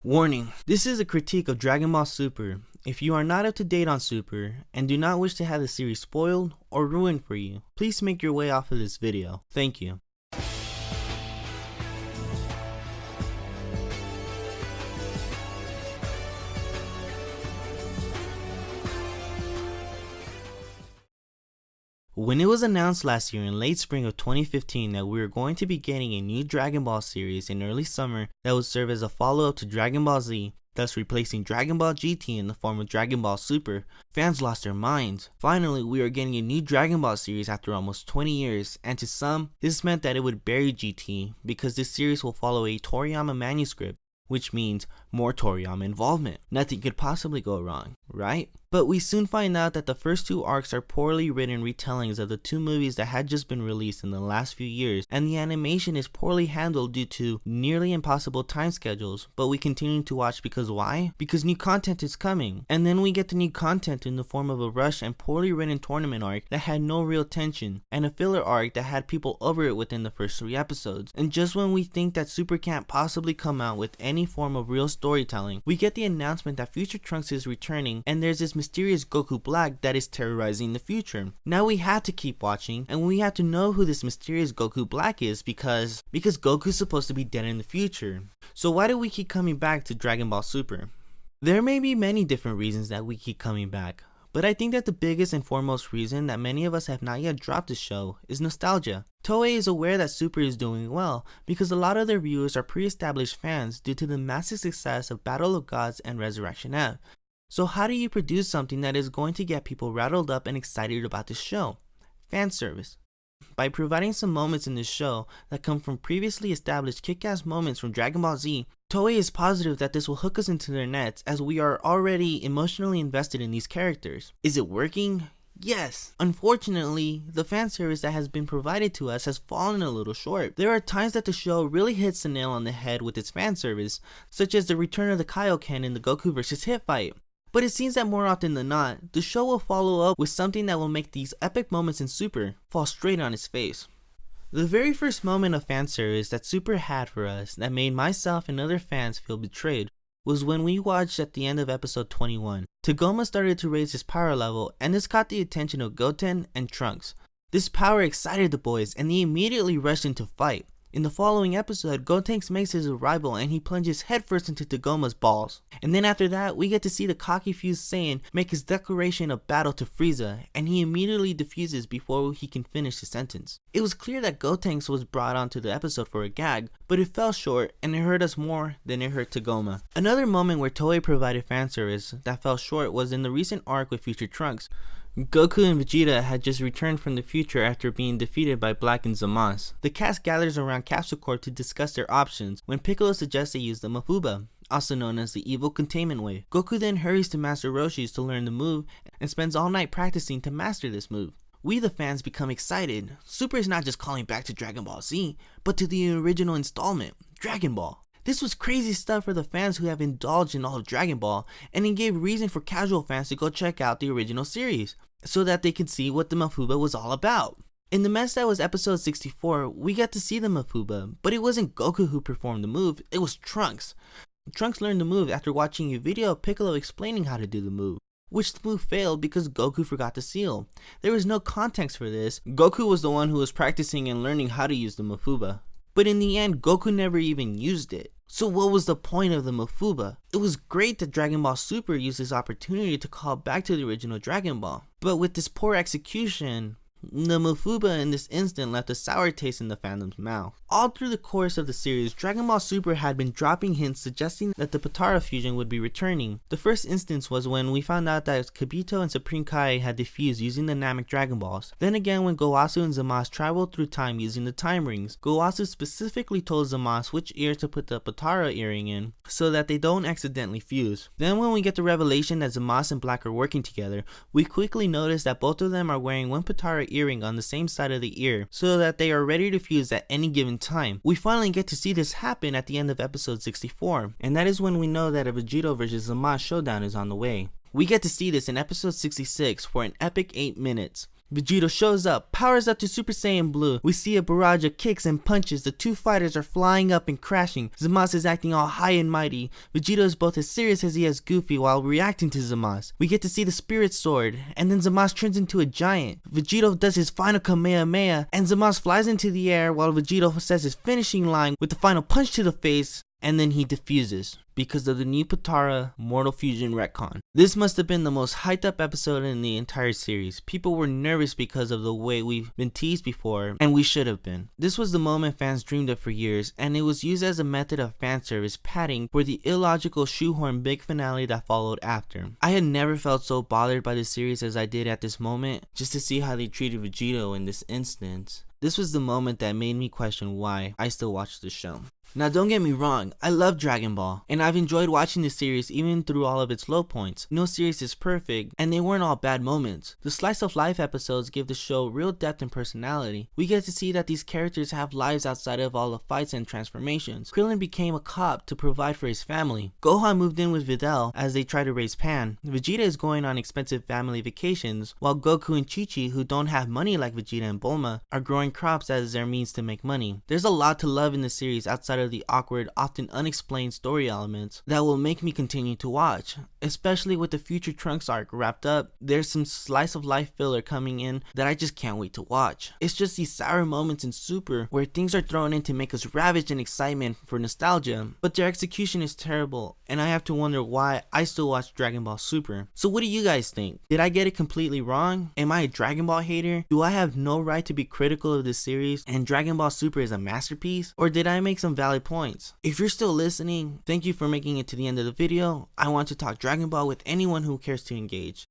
Warning, this is a critique of Dragon Ball Super. If you are not up to date on Super, and do not wish to have the series spoiled or ruined for you, please make your way off of this video. Thank you. When it was announced last year in late spring of 2015 that we were going to be getting a new Dragon Ball series in early summer that would serve as a follow-up to Dragon Ball Z, thus replacing Dragon Ball GT in the form of Dragon Ball Super, fans lost their minds. Finally, we are getting a new Dragon Ball series after almost 20 years, and to some, this meant that it would bury GT because this series will follow a Toriyama manuscript, which means more Toriyama involvement. Nothing could possibly go wrong, right? But we soon find out that the first two arcs are poorly written retellings of the two movies that had just been released in the last few years, and the animation is poorly handled due to nearly impossible time schedules, but we continue to watch because why? Because new content is coming. And then we get the new content in the form of a rushed and poorly written tournament arc that had no real tension, and a filler arc that had people over it within the first 3 episodes. And just when we think that Super can't possibly come out with any form of real storytelling, we get the announcement that Future Trunks is returning, and there's this mysterious Goku Black that is terrorizing the future. Now we had to keep watching, and we had to know who this mysterious Goku Black is because Goku's supposed to be dead in the future. So why do we keep coming back to Dragon Ball Super? There may be many different reasons that we keep coming back, but I think that the biggest and foremost reason that many of us have not yet dropped the show is nostalgia. Toei is aware that Super is doing well because a lot of their viewers are pre-established fans due to the massive success of Battle of Gods and Resurrection F. So how do you produce something that is going to get people rattled up and excited about the show? Fan service. By providing some moments in this show that come from previously established kick-ass moments from Dragon Ball Z, Toei is positive that this will hook us into their nets as we are already emotionally invested in these characters. Is it working? Yes. Unfortunately, the fan service that has been provided to us has fallen a little short. There are times that the show really hits the nail on the head with its fan service, such as the return of the Kaioken in the Goku vs. Hit fight. But it seems that more often than not, the show will follow up with something that will make these epic moments in Super fall straight on its face. The very first moment of fanservice that Super had for us that made myself and other fans feel betrayed was when we watched at the end of episode 21. Tagoma started to raise his power level, and this caught the attention of Goten and Trunks. This power excited the boys and they immediately rushed into fight. In the following episode, Gotenks makes his arrival and he plunges headfirst into Tagoma's balls. And then after that, we get to see the cocky fused Saiyan make his declaration of battle to Frieza, and he immediately defuses before he can finish his sentence. It was clear that Gotenks was brought onto the episode for a gag, but it fell short and it hurt us more than it hurt Tagoma. Another moment where Toei provided fanservice that fell short was in the recent arc with Future Trunks. Goku and Vegeta had just returned from the future after being defeated by Black and Zamasu. The cast gathers around Capsule Corp to discuss their options when Piccolo suggests they use the Mafuba, also known as the Evil Containment Wave. Goku then hurries to Master Roshi's to learn the move and spends all night practicing to master this move. We the fans become excited. Super is not just calling back to Dragon Ball Z, but to the original installment, Dragon Ball. This was crazy stuff for the fans who have indulged in all of Dragon Ball, and it gave reason for casual fans to go check out the original series, so that they could see what the Mafuba was all about. In the mess that was episode 64, we got to see the Mafuba, but it wasn't Goku who performed the move, it was Trunks. Trunks learned the move after watching a video of Piccolo explaining how to do the move, which the move failed because Goku forgot to seal. There was no context for this. Goku was the one who was practicing and learning how to use the Mafuba. But in the end, Goku never even used it. So what was the point of the Mafuba? It was great that Dragon Ball Super used this opportunity to call back to the original Dragon Ball. But with this poor execution, the Mafuba in this instant left a sour taste in the fandom's mouth. All through the course of the series, Dragon Ball Super had been dropping hints suggesting that the Potara fusion would be returning. The first instance was when we found out that Kibito and Supreme Kai had defused using the Namek Dragon Balls. Then again when Gowasu and Zamasu traveled through time using the time rings. Gowasu specifically told Zamasu which ear to put the Potara earring in so that they don't accidentally fuse. Then when we get the revelation that Zamasu and Black are working together, we quickly notice that both of them are wearing one Potara earring on the same side of the ear so that they are ready to fuse at any given time. We finally get to see this happen at the end of episode 64, and that is when we know that a Vegito vs Zamasu showdown is on the way. We get to see this in episode 66 for an epic 8 minutes. Vegito shows up, powers up to Super Saiyan Blue. We see a barrage of kicks and punches. The two fighters are flying up and crashing. Zamasu is acting all high and mighty. Vegito is both as serious as he is goofy while reacting to Zamasu. We get to see the Spirit Sword, and then Zamasu turns into a giant. Vegito does his final Kamehameha, and Zamasu flies into the air while Vegito says his finishing line with the final punch to the face, and then he defuses because of the new Potara Mortal Fusion retcon. This must have been the most hyped up episode in the entire series. People were nervous because of the way we've been teased before, and we should have been. This was the moment fans dreamed of for years, and it was used as a method of fan service padding for the illogical shoehorn big finale that followed after. I had never felt so bothered by the series as I did at this moment, just to see how they treated Vegito in this instance. This was the moment that made me question why I still watch the show. Now don't get me wrong, I love Dragon Ball, and I've enjoyed watching the series even through all of its low points. No series is perfect, and they weren't all bad moments. The slice of life episodes give the show real depth and personality. We get to see that these characters have lives outside of all the fights and transformations. Krillin became a cop to provide for his family. Gohan moved in with Videl as they try to raise Pan. Vegeta is going on expensive family vacations, while Goku and Chi-Chi, who don't have money like Vegeta and Bulma, are growing crops as their means to make money. There's a lot to love in the series outside of the awkward, often unexplained story elements that will make me continue to watch. Especially with the future Trunks arc wrapped up, there's some slice of life filler coming in that I just can't wait to watch. It's just these sour moments in Super where things are thrown in to make us ravaged in excitement for nostalgia, but their execution is terrible, and I have to wonder why I still watch Dragon Ball Super. So what do you guys think? Did I get it completely wrong? Am I a Dragon Ball hater? Do I have no right to be critical of this series and Dragon Ball Super is a masterpiece? Or did I make some valid points? If you're still listening, thank you for making it to the end of the video. I want to talk Dragon Ball with anyone who cares to engage.